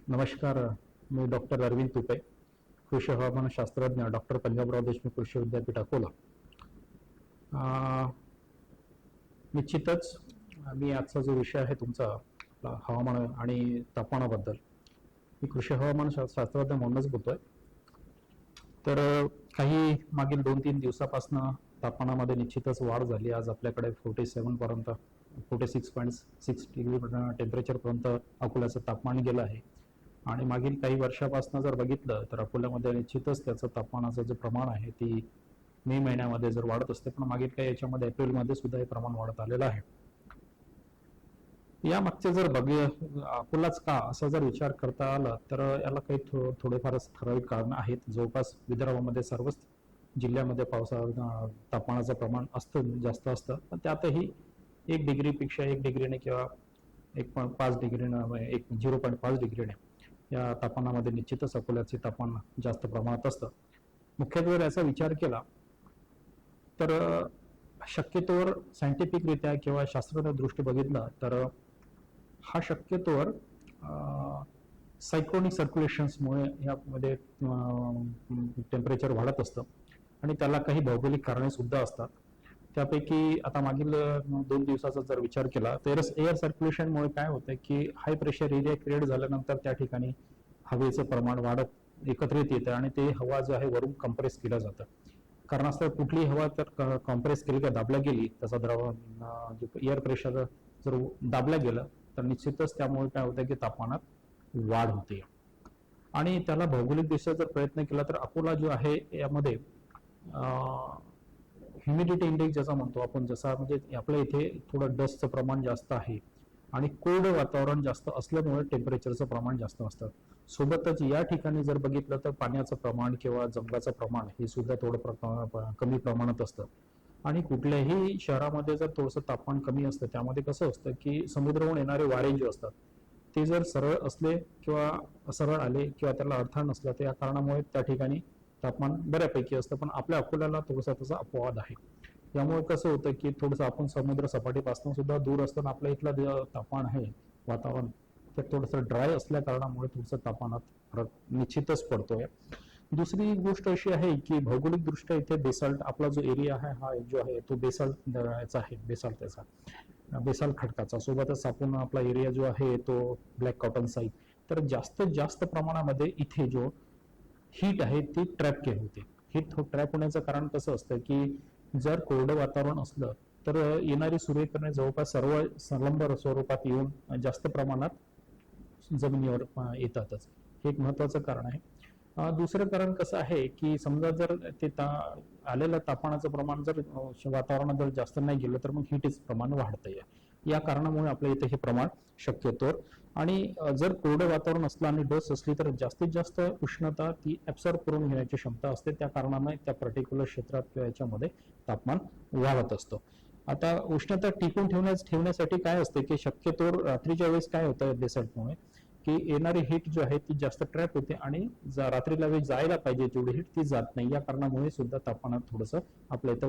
नमस्कार. मी डॉक्टर अरविंद तुपे, कृषी हवामान शास्त्रज्ञ, डॉक्टर पंजाबराव देशमुख कृषी विद्यापीठ अकोला. निश्चितच मी आजचा जो विषय आहे तुमचा हवामान आणि तापमानाबद्दल, मी कृषी हवामान शास्त्रज्ञ म्हणूनच बोलतोय. तर काही मागील 2-3 दिवसापासून तापमानामध्ये निश्चितच वाढ झाली. आज आपल्याकडे 47 पर्यंत 46.6 डिग्री टेम्परेचर पर्यंत अकोल्याचं तापमान गेलं आहे. आणि मागील काही वर्षापासून जर बघितलं तर अकोल्यामध्ये निश्चितच त्याचं तापमानाचं जे प्रमाण आहे ती मे महिन्यामध्ये जर वाढत असते, पण मागील काही याच्यामध्ये एप्रिलमध्ये सुद्धा हे प्रमाण वाढत आलेलं आहे. या मागचे जर अकोलाच का असा जर विचार करता आला तर याला काही थोडेफारच ठराविक कारण आहेत. जवळपास विदर्भामध्ये सर्वच जिल्ह्यामध्ये तापमानाचं प्रमाण जास्त असतं, पण त्यातही 1 डिग्रीपेक्षा 1 डिग्रीने किंवा 1.5 डिग्रीनं 0.5 डिग्रीने या तापमानामध्ये निश्चितच अकोल्याचे तापमान जास्त प्रमाणात असतं. मुख्यत्वे जर याचा विचार केला तर शक्यतोवर सायंटिफिकरित्या किंवा शास्त्रीय दृष्टी बघितला तर हा शक्यतोवर सायक्लोनिक सर्क्युलेशन्समुळे यामध्ये टेम्परेचर वाढत असतं आणि त्याला काही भौगोलिक कारणे सुद्धा असतात. त्यापैकी आता मागील 2 दिवसाचा जर विचार केला तर एअर सर्क्युलेशनमुळे काय होतं की हाय प्रेशर एरिया क्रिएट झाल्यानंतर त्या ठिकाणी हवेचं प्रमाण वाढत एकत्रित येतं आणि ते हवा जो आहे वरून कंप्रेस केलं जातं. कारणास्तव कुठली हवा तर कॉम्प्रेस केली किंवा दाबल्या गेली, त्याचा एअर प्रेशर जर दाबल्या गेलं तर निश्चितच त्यामुळे काय होतं की तापमानात वाढ होते. आणि त्याला भौगोलिक दृष्ट्या जर प्रयत्न केला तर अकोला जो आहे यामध्ये ह्युमिडिटी इंडेक्स ज्याचा म्हणतो आपण, जसा म्हणजे आपल्या इथे थोडं डस्टचं प्रमाण जास्त आहे आणि कोल्ड वातावरण जास्त असल्यामुळे टेम्परेचरचं प्रमाण जास्त असतं. सोबतच या ठिकाणी जर बघितलं तर पाण्याचं प्रमाण किंवा जंगलाचं प्रमाण हे सुद्धा थोडं कमी प्रमाणात असतं. आणि कुठल्याही शहरामध्ये जर थोडंसं तापमान कमी असतं, त्यामध्ये कसं असतं की समुद्रावरून येणारे वारे जे असतात ते जर सरळ असले किंवा असरळ आले किंवा त्याला अडथळा नसला तर या कारणामुळे त्या ठिकाणी तापमान बऱ्यापैकी असतं. पण आपल्या अकोल्याला थोडासा त्याचा अपवाद आहे. यामुळे कसं होतं की थोडंसं आपण समुद्र सपाटीपासून सुद्धा दूर असताना आपल्या इथलं जे तापमान आहे वातावरण ते थोडंसं ड्राय असल्या कारणामुळे थोडंसं तापमानात फरक निश्चितच पडतोय. दुसरी गोष्ट अशी आहे की भौगोलिक दृष्ट्या इथे बेसाल्ट आपला जो एरिया आहे हा जो आहे तो बेसाल्टचा आहे, बेसाल्ट खडकाचा. सोबतच आपण आपला एरिया जो आहे तो ब्लॅक कॉटन साईड, तर जास्तीत जास्त प्रमाणामध्ये इथे जो हीट आहे ती ट्रॅप केली होती. हीट ट्रॅप होण्याचं कारण कसं असतं की जर कोरडं वातावरण असलं तर येणारी सूर्यकिरणे जवळपास सर्व संलंब स्वरूपात येऊन जास्त प्रमाणात जमिनीवर येतातच. हे एक महत्वाचं कारण आहे. दुसरं कारण कसं आहे की समजा जर ते आलेलं तापमानाचं प्रमाण जर वातावरणात जर जास्त नाही गेलं तर मग हीटचं प्रमाण वाढतं. या कारणामुळे आपल्या इथे हे प्रमाण शक्यतोवर, आणि जर कोरडं वातावरण असलं आणि डस असली तर जास्तीत जास्त उष्णता ती ऍब्सॉर्ब करून घेण्याची क्षमता असते. त्या कारणाने त्या पर्टिक्युलर क्षेत्रात किंवा याच्यामध्ये तापमान वाढत असतं. आता उष्णता टिकून ठेवण्यासाठी काय असते की शक्यतोवर रात्रीच्या वेळेस काय होतं बेसाल्टमुळे की येणारी हीट जी आहे ती जास्त ट्रॅप होते आणि रात्रीला वेळ जायला पाहिजे जेवढी हीट ती जात नाही. या कारणामुळे सुद्धा तापमानात थोडंसं आपल्या इथं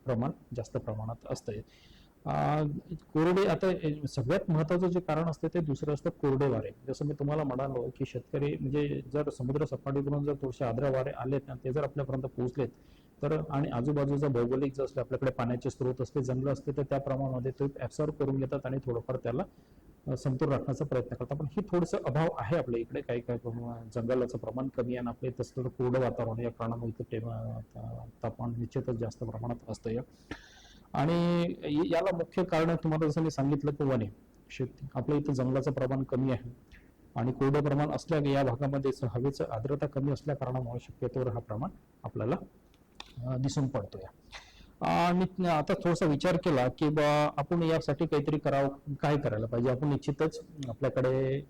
प्रमाण जास्त प्रमाणात असतंय. कोरडे, आता सगळ्यात महत्वाचं जे कारण असते ते दुसरं असतं कोरडे वारे. जसं मी तुम्हाला म्हणालो की शेतकरी म्हणजे जर समुद्र सपाटीकडून जर थोडेसे आर्द्र वारे आलेत ना, ते जर आपल्यापर्यंत पोहोचलेत तर आणि आजूबाजूचा भौगोलिक जर असले आपल्याकडे पाण्याचे स्रोत असते, जंगल असते, तर त्या प्रमाणामध्ये ते ऍब्सॉर्ब करून घेतात आणि थोडंफार त्याला समतोल राखण्याचा प्रयत्न करतात. पण ही थोडंसं अभाव आहे आपल्या इकडे. काही जंगलाचं प्रमाण कमी आहे आणि आपल्या तसं कोरडं वातावरण या कारणामुळे तापमान निश्चितच जास्त प्रमाणात असतं. आणि याला मुख्य कारण तुम्हाला जसं मी सांगितलं की वने शेती, आपल्या इथं जंगलाचं प्रमाण कमी आहे आणि कोरडं प्रमाण असल्या या भागामध्ये हवेचं आर्द्रता कमी असल्या कारणामुळे शक्यतोवर हा प्रमाण आपल्याला दिसून पडतोय. आणि आता थोडासा विचार केला की आपण यासाठी काहीतरी करावं, काय करायला पाहिजे. आपण निश्चितच आपल्याकडे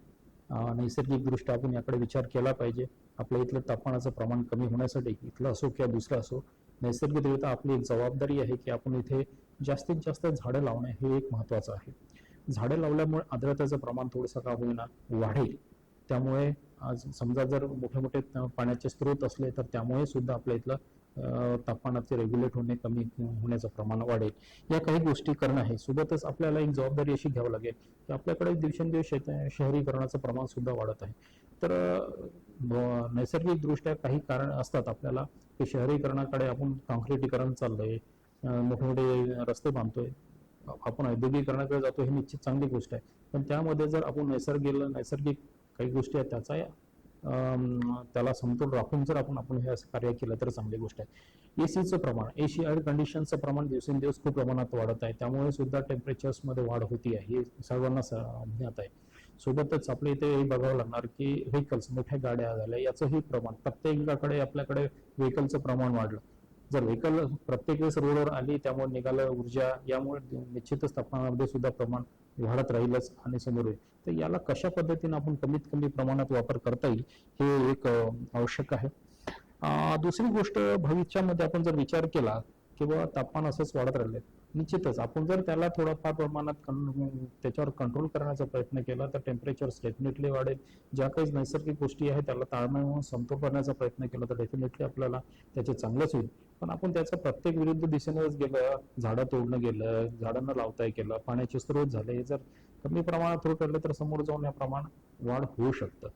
नैसर्गिक दृष्ट्या आपण याकडे विचार केला पाहिजे. आपल्या इथलं तापमानाचं प्रमाण कमी होण्यासाठी, इथलं असो किंवा दुसरं असो, नैसर्गिकरित्या आपली एक जबाबदारी आहे की आपण इथे जास्तीत जास्त झाडं लावणे हे एक महत्वाचं आहे. झाडं लावल्यामुळे आर्द्रतेचं प्रमाण थोडंसं का होईना वाढेल. त्यामुळे आज समजा जर मोठे मोठे पाण्याचे स्रोत असले तर त्यामुळे सुद्धा आपल्या इथलं तापमानाचे रेग्युलेट होणे कमी होण्याचं प्रमाण वाढेल. या काही गोष्टी करणं आहे. सोबतच आपल्याला एक जबाबदारी अशी घ्यावी लागेल की आपल्याकडे दिवसेंदिवस शहरीकरणाचं प्रमाण सुद्धा वाढत आहे. तर नैसर्गिक दृष्ट्या काही कारण असतात आपल्याला की शहरीकरणाकडे आपण काँक्रिटीकरण चाललंय, मोठे मोठे रस्ते बांधतोय, आपण औद्योगिकरणाकडे जातो, ही निश्चित चांगली गोष्ट आहे. पण त्यामध्ये जर आपण नैसर्गिक काही गोष्टी आहेत त्याचा त्याला समतोल राखून जर आपण हे असं कार्य केलं तर चांगली गोष्ट आहे. एसीचं प्रमाण, एसी एअर कंडिशनचं प्रमाण दिवसेंदिवस खूप प्रमाणात वाढत आहे. त्यामुळे सुद्धा टेम्परेचर्समध्ये वाढ होती आहे, हे सर्वांना ज्ञात आहे. सोबतच आपल्या इथे हे बघावं लागणार की व्हेकल्स, मोठ्या गाड्या झाल्या, याचंही प्रमाण, प्रत्येकाकडे आपल्याकडे व्हेकलचं प्रमाण वाढलं. जर व्हेकल प्रत्येक वेळेस रोडवर आली, त्यामुळे निघालं ऊर्जा, यामुळे निश्चितच तापमानामध्ये सुद्धा प्रमाण वाढत राहीलच आणि समोर येईल. तर याला कशा पद्धतीने आपण कमीत कमी प्रमाणात वापर करता येईल हे एक आवश्यक आहे. दुसरी गोष्ट, भविष्यामध्ये आपण जर विचार केला किंवा तापमान असंच वाढत राहिले, निश्चितच आपण जर त्याला थोडाफार प्रमाणात त्याच्यावर कंट्रोल करण्याचा प्रयत्न केला तर टेम्परेचर डेफिनेटली वाढेल. ज्या काही नैसर्गिक गोष्टी आहेत त्याला ताळमेळ समतोल करण्याचा प्रयत्न केला तर डेफिनेटली आपल्याला त्याचे चांगलंच होईल. पण आपण त्याचा प्रत्येक विरुद्ध दिशेनेच गेलं, झाडं तोडणं गेलं, झाडांना लावताय केलं, पाण्याचे स्रोत झाले, जर कमी प्रमाणात होत राहिले तर समोर जाऊन या प्रमाण वाढ होऊ शकतं.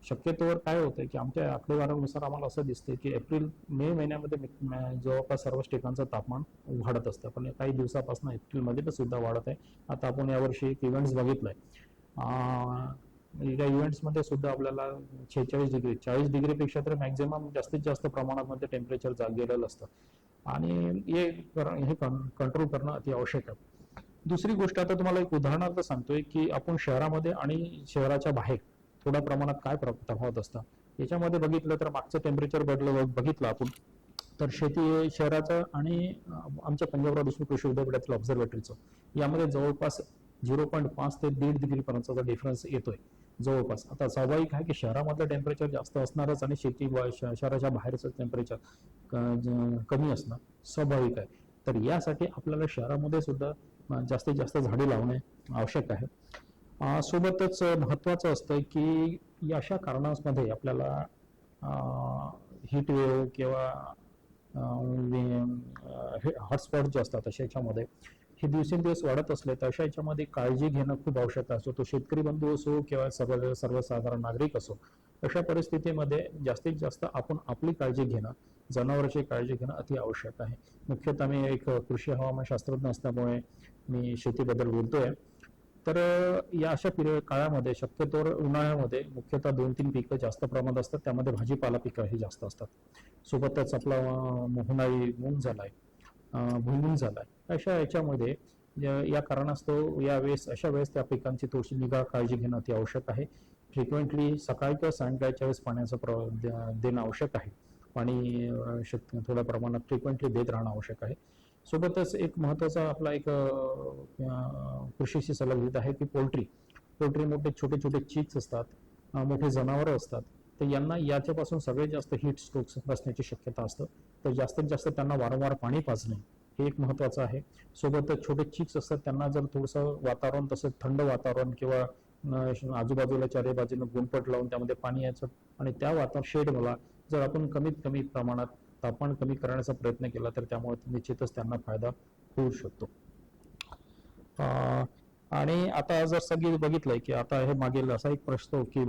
शक्यतोवर काय होतंय की आमच्या आकडेवारीनुसार आम्हाला असं दिसतंय की मे महिन्यामध्ये जवळपास सर्वच ठिकाणचं तापमान वाढत असतं, पण काही दिवसापासून एप्रिलमध्ये सुद्धा वाढत आहे. आता आपण यावर्षी एक इव्हेंट्स बघितलाय, या इव्हेंट्समध्ये सुद्धा आपल्याला 46 डिग्री, 40 डिग्रीपेक्षा तर मॅक्झिमम जास्तीत जास्त प्रमाणामध्ये टेम्परेचर गेलेलं असतं आणि हे कंट्रोल करणं अति आवश्यक आहे. दुसरी गोष्ट, आता तुम्हाला एक उदाहरणार्थ सांगतोय की आपण शहरामध्ये आणि शहराच्या बाहेर थोड्या प्रमाणात काय तफावत असतं. याच्यामध्ये बघितलं तर मागचं टेम्परेचर बघितलं आपण तर शेती शहराचं आणि आमच्या पंजाबराव देशमुख कृषी विद्यापीठातील ऑब्झर्वेटरीचं यामध्ये जवळपास 0.5 ते 1.5 डिग्री पर्यंतचा डिफरन्स येतोय जवळपास. आता स्वाभाविक आहे की शहरामधलं टेम्परेचर जास्त असणारच आणि शहराच्या बाहेरचं टेम्परेचर कमी असणं स्वाभाविक आहे. तर यासाठी आपल्याला शहरामध्ये सुद्धा जास्तीत जास्त झाडे लावणे आवश्यक आहे. सोबतच महत्वाचं असतं की अशा कारणांमध्ये आपल्याला हीट वेव्ह किंवा हॉटस्पॉट जे असतात अशा याच्यामध्ये हे दिवसेंदिवस वाढत असले तर अशा याच्यामध्ये काळजी घेणं खूप आवश्यक असतो. तो शेतकरी बंधू असो किंवा सर्वसाधारण नागरिक असो, अशा परिस्थितीमध्ये जास्तीत जास्त आपण आपली काळजी घेणं, जनावरांची काळजी घेणं अति आवश्यक आहे. मुख्यतः मी एक कृषी हवामान शास्त्रज्ञ असल्यामुळे मी शेतीबद्दल बोलतोय. तर या अशा काळामध्ये शक्यतोवर उन्हाळ्यामध्ये मुख्यतः 2-3 पिकं जास्त प्रमाणात असतात, त्यामध्ये भाजीपाला पिकं ही जास्त असतात. सोबतच आपला उन्हाळी मूग झालाय, भुईमूग झालाय, अशा याच्यामध्ये या कारणास्तव अशा वेळेस त्या पिकांची थोडीशी निगा काळजी घेणं अति आवश्यक आहे. फ्रिक्वेंटली सकाळी किंवा सायंकाळच्या वेळेस पाण्याचं देणं आवश्यक आहे. पाणी थोड्या प्रमाणात फ्रिक्वेंटली देत राहणं आवश्यक आहे. सोबतच एक महत्वाचा आपला एक कृषीशी सल्ला देत आहे की पोल्ट्री मोठे छोटे छोटे चिक्स असतात, मोठे जनावर असतात, तर यांना याच्यापासून सगळ्यात जास्त हीट स्ट्रोक्स बसण्याची शक्यता असतं. तर जास्तीत जास्त त्यांना वारंवार पाणी पाजणे हे एक महत्वाचं आहे. सोबतच छोटे चिक्स असतात, त्यांना जर थोडंसं वातावरण तसं थंड वातावरण किंवा आजूबाजूला चारी बाजूने गुणपट लावून त्यामध्ये पाणी यायचं आणि त्या शेड मला जर आपण कमीत कमी प्रमाणात तापमान कमी करण्याचा प्रयत्न केला तर त्यामुळे निश्चितच त्यांना फायदा होऊ शकतो. आणि आता जर सगळी बघितलंय की आता हे मागील असा एक प्रश्न की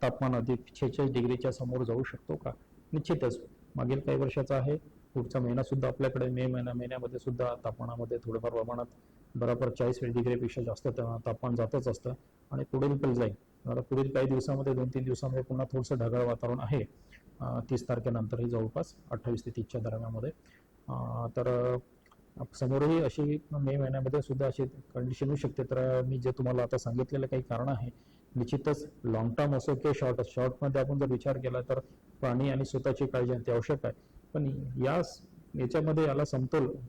तापमान अधिक 46 डिग्रीच्या समोर जाऊ शकतो का? निश्चितच मागील काही वर्षाचा आहे. पुढचा महिना सुद्धा आपल्याकडे मे महिन्यामध्ये सुद्धा तापमानामध्ये थोडंफार प्रमाणात बरोबर 40 डिग्रीपेक्षा जास्त तापमान जातच असतं आणि पुढे जाईल. पुढील काही दिवसामध्ये 2-3 दिवसामध्ये पुन्हा थोडंसं ढगाळ वातावरण आहे 30 तारखेनंतरही जवळपास 28 ते 30च्या दरम्यानमध्ये. तर समोरही अशी मे महिन्यामध्ये सुद्धा अशी कंडिशन येऊ शकते. तर मी जे तुम्हाला आता सांगितलेलं काही कारण आहे, निश्चितच लॉंग टर्म असो किंवा शॉर्टमध्ये आपण जर विचार केला तर पाणी आणि स्वतःची काळजी ते आवश्यक आहे. पण याच्यामध्ये याला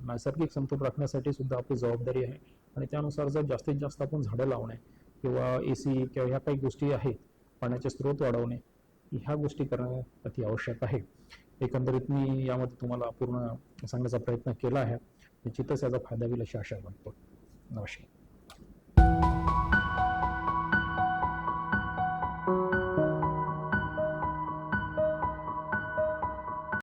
नैसर्गिक समतोल राखण्यासाठी सुद्धा आपली जबाबदारी आहे आणि त्यानुसार जर जास्तीत जास्त आपण झाडं लावणे किंवा एसी किंवा ह्या काही गोष्टी आहेत, पाण्याचे स्रोत वाढवणे, ह्या गोष्टी करणं अति आवश्यक आहे. एकंदरीत मी यामध्ये तुम्हाला पूर्ण सांगण्याचा प्रयत्न केला आहे. निश्चितच याचा फायदा होईल अशी आशा वाटतो. नमस्कार.